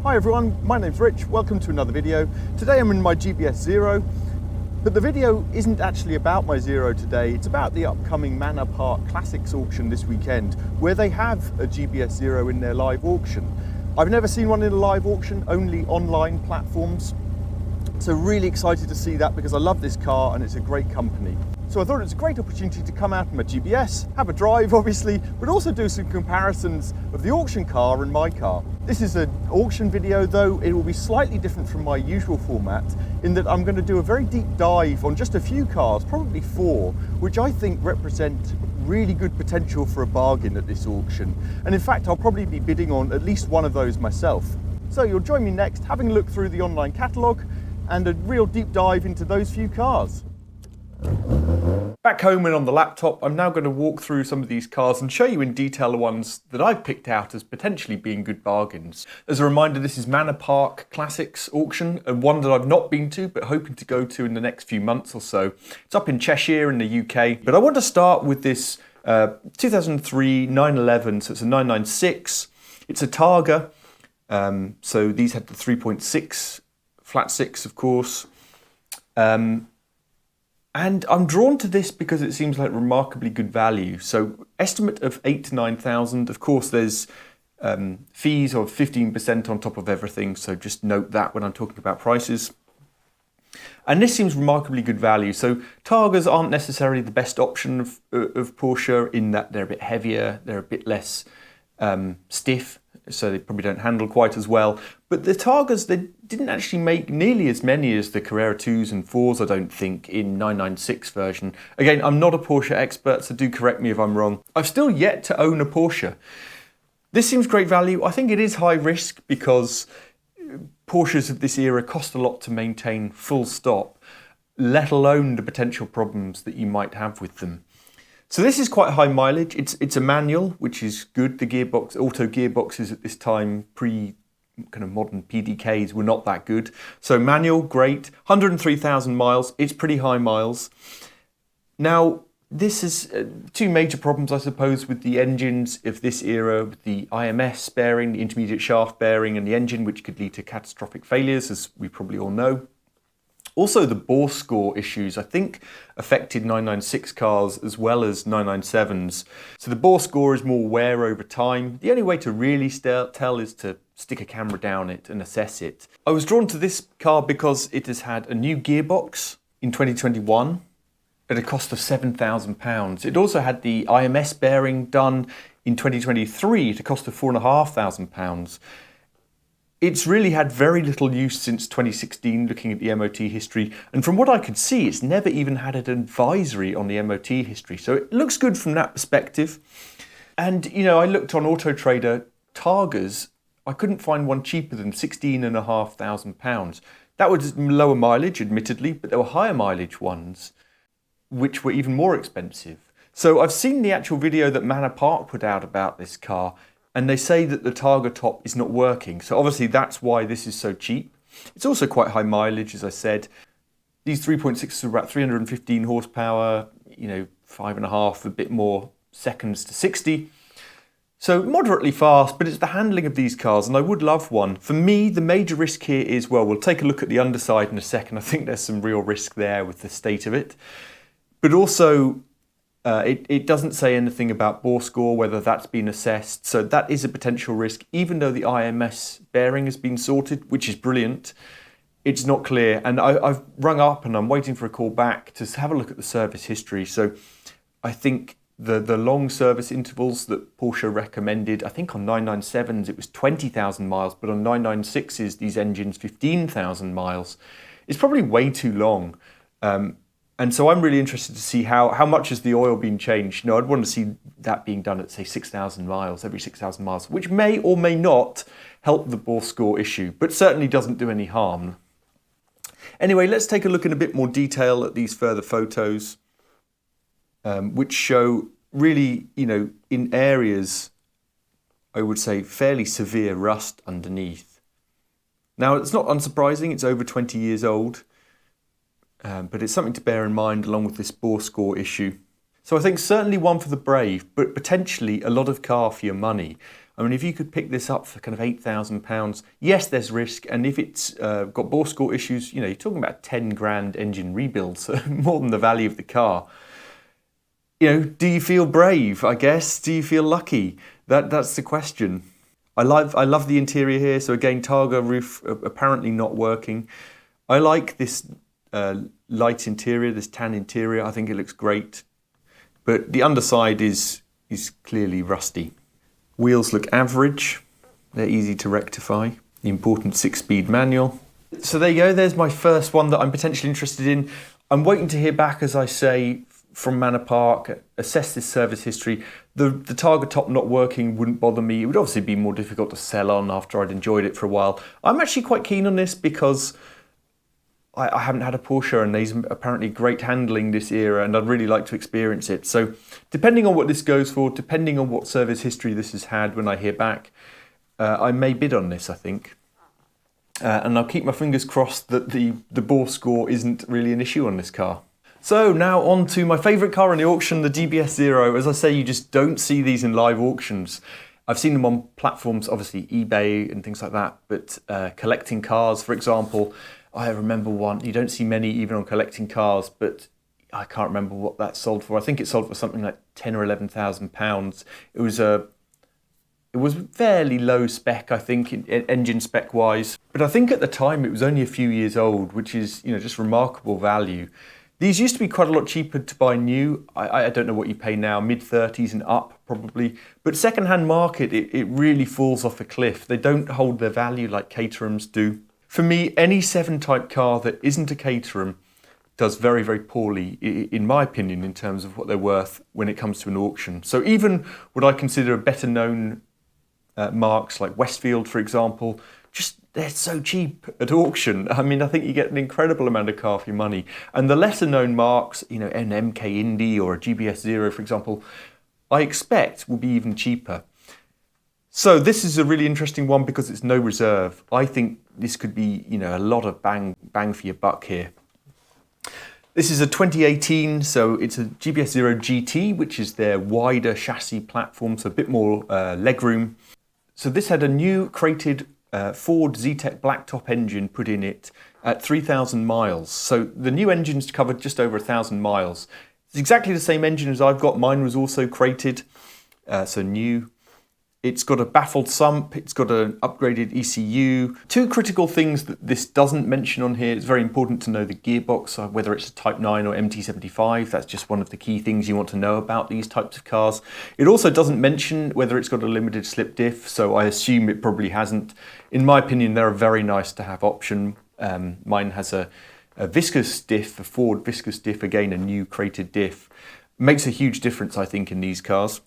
Hi everyone, my name's Rich, welcome to another video. Today I'm in my GBS Zero, but the video isn't actually about my Zero today, it's about the upcoming Manor Park Classics auction this weekend, where they have a GBS Zero in their live auction. I've never seen one in a live auction, only online platforms. So really excited to see that because I love this car and it's a great company. So I thought it was a great opportunity to come out in my GBS, have a drive obviously, but also do some comparisons of the auction car and my car. This is an auction video though, it will be slightly different from my usual format in that I'm going to do a very deep dive on just a few cars, probably 4, which I think represent really good potential for a bargain at this auction. And in fact, I'll probably be bidding on at least one of those myself. So you'll join me next, having a look through the online catalogue and a real deep dive into those few cars. Back home and on the laptop, I'm now going to walk through some of these cars and show you in detail the ones that I've picked out as potentially being good bargains. As a reminder, this is Manor Park Classics auction, and one that I've not been to but hoping to go to in the next few months or so. It's up in Cheshire in the UK, but I want to start with this 2003 911, so it's a 996. It's a Targa, so these had the 3.6 flat 6, of course. And I'm drawn to this because it seems like remarkably good value. So estimate of 8,000 to 9,000. Of course, there's fees of 15% on top of everything. So just note that when I'm talking about prices. And this seems remarkably good value. So Targas aren't necessarily the best option of Porsche in that they're a bit heavier, they're a bit less stiff, so they probably don't handle quite as well. But the Targas, they didn't actually make nearly as many as the Carrera 2s and 4s, I don't think, in 996 version. Again, I'm not a Porsche expert, so do correct me if I'm wrong. I've still yet to own a Porsche. This seems great value. I think it is high risk because Porsches of this era cost a lot to maintain, full stop, let alone the potential problems that you might have with them. So this is quite high mileage. It's a manual, which is good. The gearbox, auto gearboxes at this time, pre kind of modern PDKs, were not that good. So manual, great. 103,000 miles. It's pretty high miles. Now, this is 2 major problems, I suppose, with the engines of this era, with the IMS bearing, the intermediate shaft bearing, and the engine, which could lead to catastrophic failures, as we probably all know. Also, the bore score issues, I think, affected 996 cars as well as 997s. So the bore score is more wear over time. The only way to really tell is to stick a camera down it and assess it. I was drawn to this car because it has had a new gearbox in 2021 at a cost of £7,000. It also had the IMS bearing done in 2023 at a cost of £4,500. It's really had very little use since 2016, looking at the MOT history. And from what I could see, it's never even had an advisory on the MOT history. So it looks good from that perspective. And, you know, I looked on Auto Trader, Targas, I couldn't find one cheaper than £16,500. That was lower mileage, admittedly, but there were higher mileage ones, which were even more expensive. So I've seen the actual video that Manor Park put out about this car, and they say that the Targa top is not working. So obviously that's why this is so cheap. It's also quite high mileage, as I said. These 3.6s are about 315 horsepower, you know, 5.5, a bit more seconds to 60. So moderately fast, but it's the handling of these cars, and I would love one. For me, the major risk here is, well, we'll take a look at the underside in a second. I think there's some real risk there with the state of it. But also, it doesn't say anything about bore score, whether that's been assessed. So that is a potential risk, even though the IMS bearing has been sorted, which is brilliant. It's not clear. And I've rung up and I'm waiting for a call back to have a look at the service history. So I think the long service intervals that Porsche recommended, I think on 997s it was 20,000 miles, but on 996s, these engines 15,000 miles. It's probably way too long. And so I'm really interested to see how much has the oil been changed. No, I'd want to see that being done at, say, 6,000 miles, every 6,000 miles, which may or may not help the bore score issue, but certainly doesn't do any harm. Anyway, let's take a look in a bit more detail at these further photos, which show really, you know, in areas, I would say, fairly severe rust underneath. Now, it's not unsurprising, it's over 20 years old. But it's something to bear in mind along with this bore score issue. So I think certainly one for the brave, but potentially a lot of car for your money. I mean, if you could pick this up for kind of £8,000, yes, there's risk. And if it's got PORSCHE issues, you know, you're talking about 10 grand engine rebuild, so more than the value of the car. You know, do you feel brave, I guess? Do you feel lucky? That's the question. I love the interior here. So again, Targa roof apparently not working. I like this light interior, this tan interior. I think it looks great. But the underside is clearly rusty. Wheels look average. They're easy to rectify. The important 6-speed manual. So there you go. There's my first one that I'm potentially interested in. I'm waiting to hear back, as I say, from Manor Park, assess this service history. The Targa top not working wouldn't bother me. It would obviously be more difficult to sell on after I'd enjoyed it for a while. I'm actually quite keen on this because I haven't had a Porsche and there's apparently great handling this era and I'd really like to experience it. So depending on what this goes for, depending on what service history this has had when I hear back, I may bid on this, I think. And I'll keep my fingers crossed that the bore score isn't really an issue on this car. So now on to my favourite car in the auction, the GBS Zero. As I say, you just don't see these in live auctions. I've seen them on platforms, obviously eBay and things like that, but collecting cars, for example, I remember one. You don't see many even on collecting cars, but I can't remember what that sold for. I think it sold for something like £10,000 or £11,000. It was fairly low spec, I think, in engine spec wise. But I think at the time it was only a few years old, which is, you know, just remarkable value. These used to be quite a lot cheaper to buy new. I don't know what you pay now, mid-30s and up probably. But second-hand market, it really falls off a cliff. They don't hold their value like Caterhams do. For me, any 7-type car that isn't a Caterham does very, very poorly, in my opinion, in terms of what they're worth when it comes to an auction. So even what I consider better known marques like Westfield, for example, just they're so cheap at auction. I mean, I think you get an incredible amount of car for your money. And the lesser known marques, you know, an MK Indy or a GBS Zero, for example, I expect will be even cheaper. So this is a really interesting one because it's no reserve. I think this could be, you know, a lot of bang for your buck here. This is a 2018, so it's a GBS Zero GT, which is their wider chassis platform, so a bit more legroom. So this had a new crated Ford Zetec blacktop engine put in it at 3,000 miles. So the new engine's covered just over 1,000 miles. It's exactly the same engine as I've got. Mine was also crated, so new. It's got a baffled sump, it's got an upgraded ECU. Two critical things that this doesn't mention on here. It's very important to know the gearbox, whether it's a Type 9 or MT75. That's just one of the key things you want to know about these types of cars. It also doesn't mention whether it's got a limited slip diff, so I assume it probably hasn't. In my opinion, they're a very nice to have option. Mine has a viscous diff, a Ford viscous diff, again a new crated diff. Makes a huge difference, I think, in these cars.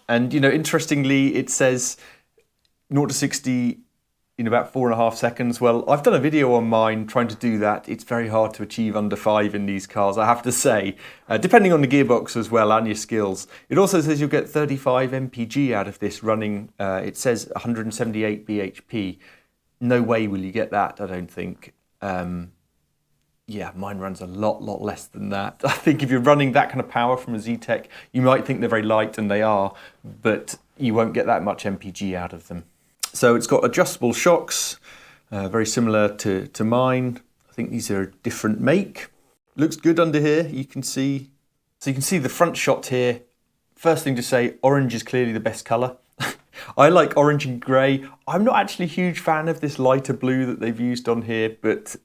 And, you know, interestingly, it says 0 to 60 in about 4.5 seconds. Well, I've done a video on mine trying to do that. It's very hard to achieve under 5 in these cars, I have to say, depending on the gearbox as well and your skills. It also says you'll get 35 mpg out of this running, it says 178 bhp. No way will you get that, I don't think. Yeah, mine runs a lot less than that. I think if you're running that kind of power from a Zetec, you might think they're very light, and they are, but you won't get that much MPG out of them. So it's got adjustable shocks, very similar to mine. I think these are a different make. Looks good under here, you can see. So you can see the front shot here. First thing to say, orange is clearly the best colour. I like orange and grey. I'm not actually a huge fan of this lighter blue that they've used on here, but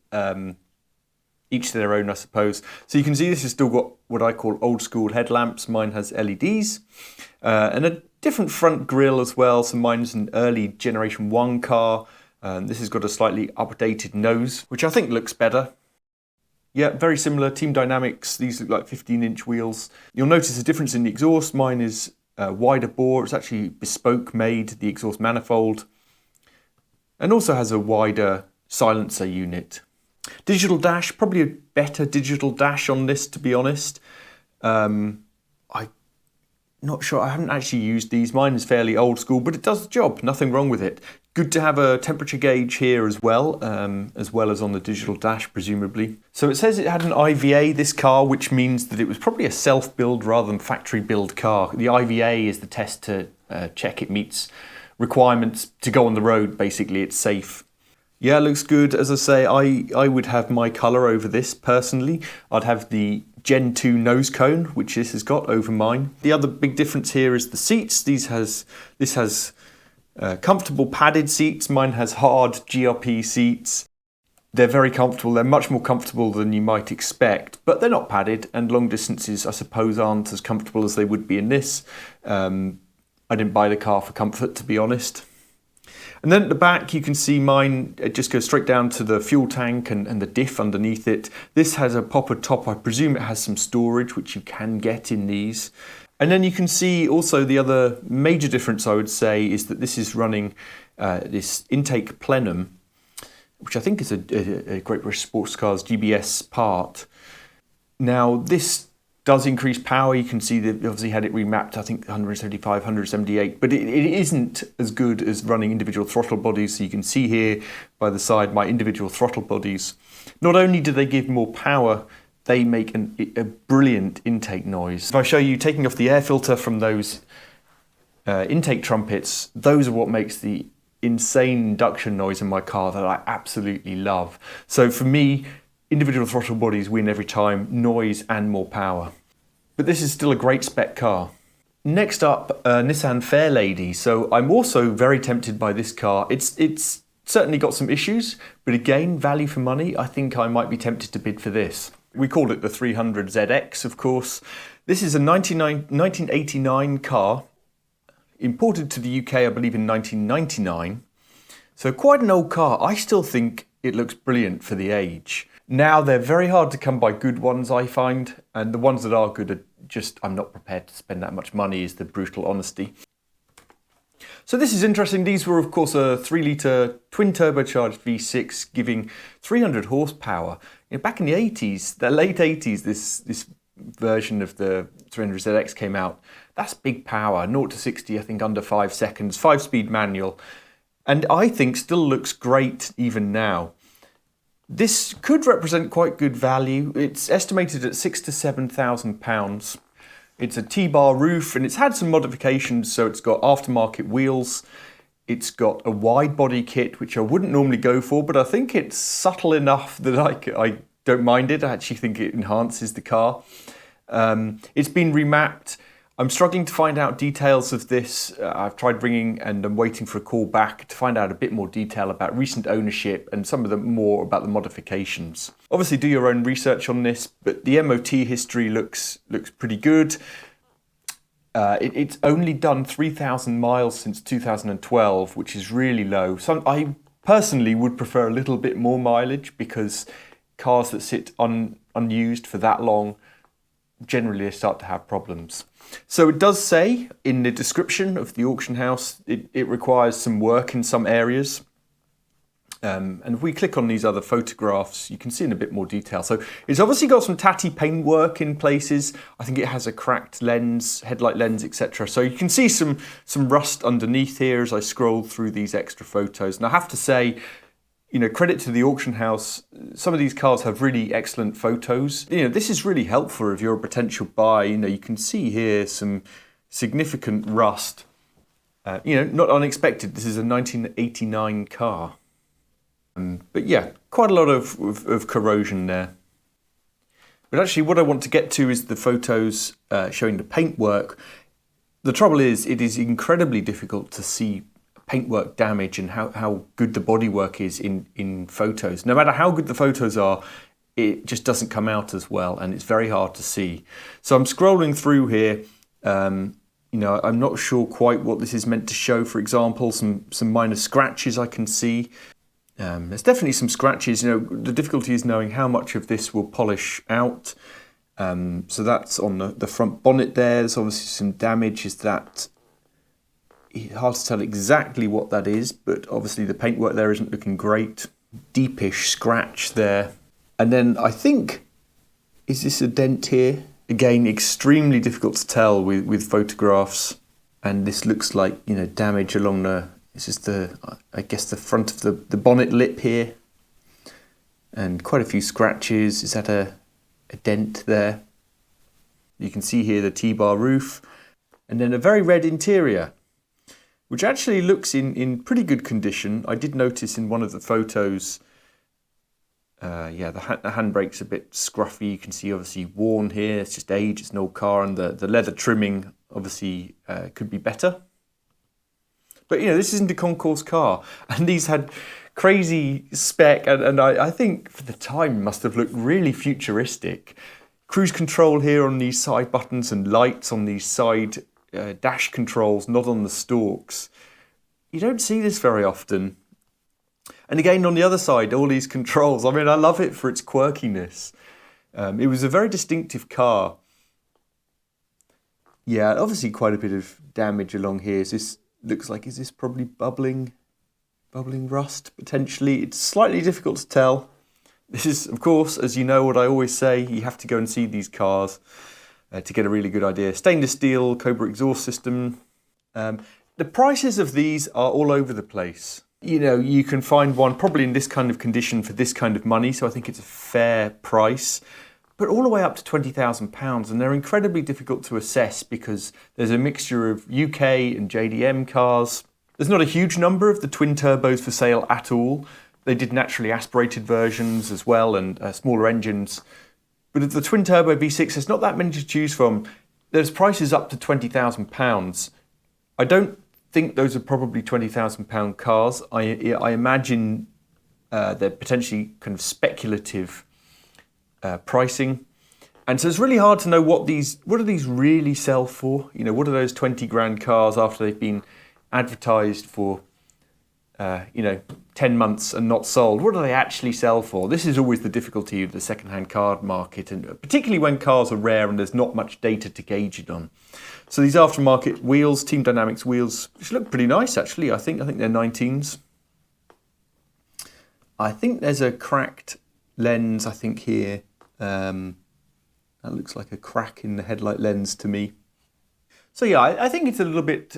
each to their own, I suppose. So you can see this has still got what I call old school headlamps. Mine has LEDs and a different front grille as well. So mine's an early generation 1 car. This has got a slightly updated nose, which I think looks better. Yeah, very similar. Team Dynamics, these look like 15-inch wheels. You'll notice a difference in the exhaust. Mine is wider bore. It's actually bespoke made, the exhaust manifold. And also has a wider silencer unit. Digital dash, probably a better digital dash on this, to be honest. I'm not sure, I haven't actually used these. Mine is fairly old school, but it does the job, nothing wrong with it. Good to have a temperature gauge here as well as on the digital dash, presumably. So it says it had an IVA, this car, which means that it was probably a self-build rather than factory build car. The IVA is the test to check it meets requirements to go on the road. Basically, it's safe. Yeah, it looks good. As I say, I would have my colour over this personally. I'd have the Gen 2 nose cone, which this has got, over mine. The other big difference here is the seats. This has comfortable padded seats. Mine has hard GRP seats. They're very comfortable. They're much more comfortable than you might expect, but they're not padded, and long distances, I suppose, aren't as comfortable as they would be in this. I didn't buy the car for comfort, to be honest. And then at the back, you can see mine, it just goes straight down to the fuel tank and the diff underneath it. This has a popper top. I presume it has some storage, which you can get in these. And then you can see also the other major difference, I would say, is that this is running this intake plenum, which I think is a Great British Sports Cars GBS part. Now, this does increase power. You can see they've obviously had it remapped, I think 175, 178, but it isn't as good as running individual throttle bodies. So you can see here by the side my individual throttle bodies. Not only do they give more power, they make a brilliant intake noise. If I show you taking off the air filter from those intake trumpets, those are what makes the insane induction noise in my car that I absolutely love. So for me, individual throttle bodies win every time, noise and more power. But this is still a great spec car. Next up, Nissan FAIRLADY. So I'm also very tempted by this car. It's certainly got some issues, but again, value for money, I think I might be tempted to bid for this. We called it the 300ZX, of course. This is a 1989 car, imported to the UK, I believe, in 1999. So quite an old car. I still think it looks brilliant for the age. Now, they're very hard to come by good ones, I find, and the ones that are good are just, I'm not prepared to spend that much money, is the brutal honesty. So this is interesting. These were, of course, a 3-litre twin-turbocharged V6 giving 300 horsepower. You know, back in the 80s, the late 80s, this version of the 300ZX came out. That's big power, 0 to 60, I think, under 5 seconds, 5-speed manual, and I think still looks great even now. This could represent quite good value. It's estimated at £6,000 to £7,000. It's a T-bar roof and it's had some modifications, so it's got aftermarket wheels. It's got a wide body kit, which I wouldn't normally go for, but I think it's subtle enough that I don't mind it. I actually think it enhances the car. It's been remapped. I'm struggling to find out details of this. I've tried ringing and I'm waiting for a call back to find out a bit more detail about recent ownership and some of the more about the modifications. Obviously do your own research on this, but the MOT history looks pretty good. It's only done 3,000 miles since 2012, which is really low. So I personally would prefer a little bit more mileage, because cars that sit unused for that long generally start to have problems. So it does say in the description of the auction house, it requires some work in some areas. And if we click on these other photographs, you can see in a bit more detail. So it's obviously got some tatty paintwork in places. I think it has a cracked lens, headlight lens, etc. So you can see some rust underneath here as I scroll through these extra photos. And I have to say, you know, credit to the auction house, some of these cars have really excellent photos. You know, this is really helpful if you're a potential buyer. You know, you can see here some significant rust. You know, not unexpected. This is a 1989 car. But yeah, quite a lot of corrosion there. But actually what I want to get to is the photos showing the paintwork. The trouble is, it is incredibly difficult to see paintwork damage and how good the bodywork is in photos. No matter how good the photos are, it just doesn't come out as well, and it's very hard to see. So I'm scrolling through here. You know, I'm not sure quite what this is meant to show. For example, some minor scratches I can see. There's definitely some scratches. You know, the difficulty is knowing how much of this will polish out. So that's on the front bonnet there. There's obviously some damage. Is that... It's hard to tell exactly what that is, but obviously the paintwork there isn't looking great. Deepish scratch there. And then I think, is this a dent here? Again, extremely difficult to tell with photographs. And this looks like, you know, damage along this is I guess the front of the bonnet lip here. And quite a few scratches. Is that a dent there? You can see here the T-bar roof. And then a very red interior. which actually looks in pretty good condition. I did notice in one of the photos, yeah, the handbrake's a bit scruffy. You can see obviously worn here. It's just age, it's an old car, and the leather trimming obviously could be better. But you know, this isn't a concours car, and these had crazy spec, and I think for the time must have looked really futuristic. Cruise control here on these side buttons and lights on these side dash controls, not on the stalks. You don't see this very often. And again, on the other side, all these controls. I mean, I love it for its quirkiness. It was a very distinctive car. Yeah, obviously quite a bit of damage along here. This looks like, is this probably bubbling rust, potentially? It's slightly difficult to tell. This is, of course, as you know, what I always say, you have to go and see these cars to get a really good idea. Stainless steel, Cobra exhaust system. The prices of these are all over the place. You know, you can find one probably in this kind of condition for this kind of money, so I think it's a fair price. But all the way up to £20,000, and they're incredibly difficult to assess because there's a mixture of UK and JDM cars. There's not a huge number of the twin turbos for sale at all. They did naturally aspirated versions as well, and smaller engines. But of the twin turbo V6, there's not that many to choose from. There's prices up to £20,000. I don't think those are probably £20,000 cars. I imagine they're potentially kind of speculative pricing. And so it's really hard to know what do these really sell for? You know, what are those 20 grand cars after they've been advertised for, 10 months and not sold? What do they actually sell for? This is always the difficulty of the second-hand car market, and particularly when cars are rare and there's not much data to gauge it on. So these aftermarket wheels, Team Dynamics wheels, which look pretty nice actually. I think they're 19s. I think there's a cracked lens, I think here. That looks like a crack in the headlight lens to me. So yeah, I think it's a little bit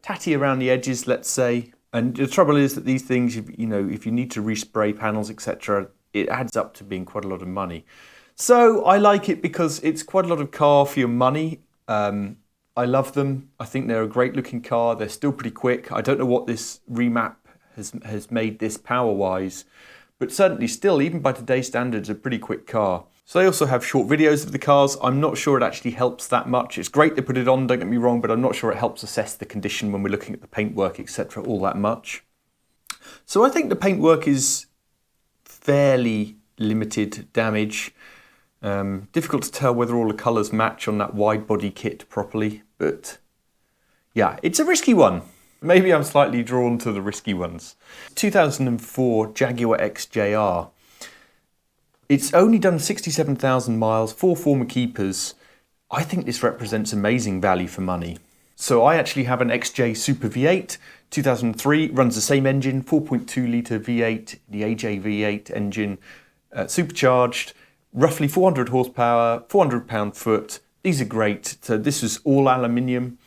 tatty around the edges, let's say. And the trouble is that these things, if you need to respray panels, etc., it adds up to being quite a lot of money. So I like it because it's quite a lot of car for your money. I love them. I think they're a great looking car. They're still pretty quick. I don't know what this remap has made this power-wise, but certainly still, even by today's standards, a pretty quick car. So they also have short videos of the cars. I'm not sure it actually helps that much. It's great they put it on, don't get me wrong, but I'm not sure it helps assess the condition when we're looking at the paintwork, etc., all that much. So I think the paintwork is fairly limited damage. Difficult to tell whether all the colours match on that wide body kit properly, but yeah, it's a risky one. Maybe I'm slightly drawn to the risky ones. 2004 Jaguar XJR. It's only done 67,000 miles, 4 former keepers. I think this represents amazing value for money. So I actually have an XJ Super V8, 2003, runs the same engine, 4.2 litre V8, the AJ V8 engine, supercharged, roughly 400 horsepower, 400 pound-foot. These are great. So this is all aluminium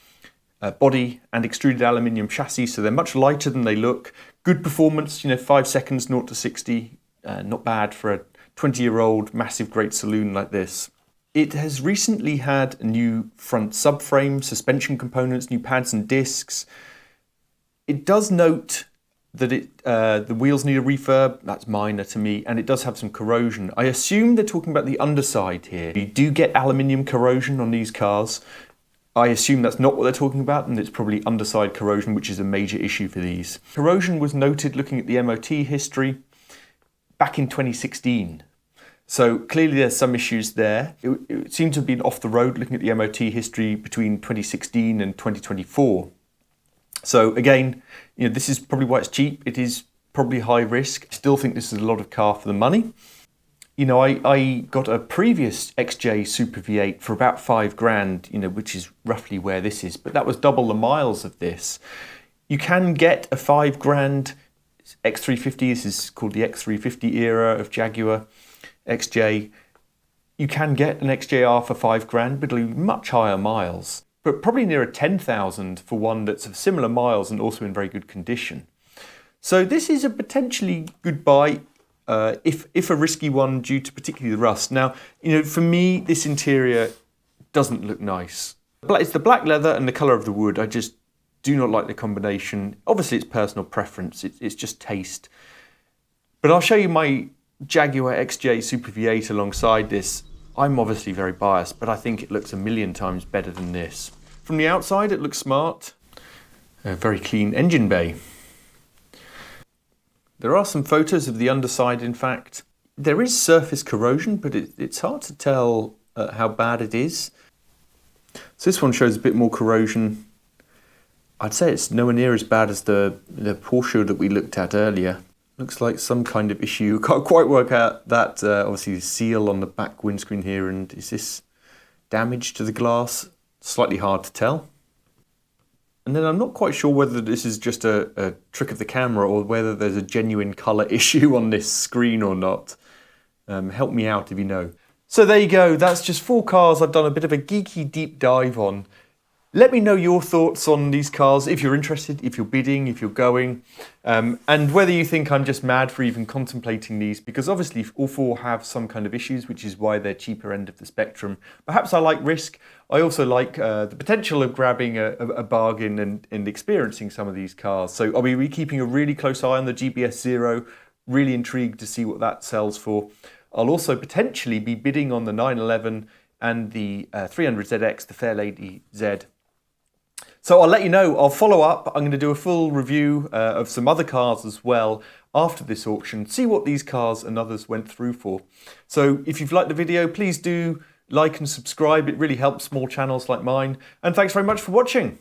body and extruded aluminium chassis, so they're much lighter than they look. Good performance, 5 seconds, 0 to 60, not bad for a 20-year-old massive great saloon like this. It has recently had a new front subframe, suspension components, new pads and discs. It does note that the wheels need a refurb. That's minor to me, and it does have some corrosion. I assume they're talking about the underside here. You do get aluminium corrosion on these cars. I assume that's not what they're talking about, and it's probably underside corrosion, which is a major issue for these. Corrosion was noted looking at the MOT history back in 2016. So clearly there's some issues there. It seemed to have been off the road looking at the MOT history between 2016 and 2024. So again, this is probably why it's cheap. It is probably high risk. I still think this is a lot of car for the money. I got a previous XJ Super V8 for about 5 grand, which is roughly where this is, but that was double the miles of this. You can get a 5 grand X350. This is called the X350 era of Jaguar XJ. You can get an XJR for 5 grand, but it'll be much higher miles, but probably nearer 10,000 for one that's of similar miles and also in very good condition. So this is a potentially good buy, if a risky one due to particularly the rust. Now, for me, this interior doesn't look nice. It's the black leather and the colour of the wood. do not like the combination. Obviously, it's personal preference. It's just taste. But I'll show you my Jaguar XJ Super V8 alongside this. I'm obviously very biased, but I think it looks a million times better than this. From the outside, it looks smart. A very clean engine bay. There are some photos of the underside, in fact. There is surface corrosion, but it's hard to tell how bad it is. So this one shows a bit more corrosion. I'd say it's nowhere near as bad as the Porsche that we looked at earlier. Looks like some kind of issue. Can't quite work out that, obviously the seal on the back windscreen here, and is this damage to the glass? Slightly hard to tell. And then I'm not quite sure whether this is just a trick of the camera or whether there's a genuine colour issue on this screen or not. Help me out if you know. So there you go, that's just 4 cars I've done a bit of a geeky deep dive on. Let me know your thoughts on these cars, if you're interested, if you're bidding, if you're going, and whether you think I'm just mad for even contemplating these, because obviously all 4 have some kind of issues, which is why they're cheaper end of the spectrum. Perhaps I like risk. I also like the potential of grabbing a bargain and experiencing some of these cars. So I'll be keeping a really close eye on the GBS Zero, really intrigued to see what that sells for. I'll also potentially be bidding on the 911 and the 300ZX, the Fairlady Z. So I'll let you know, I'll follow up. I'm going to do a full review of some other cars as well after this auction, see what these cars and others went through for. So if you've liked the video, please do like and subscribe. It really helps small channels like mine. And thanks very much for watching.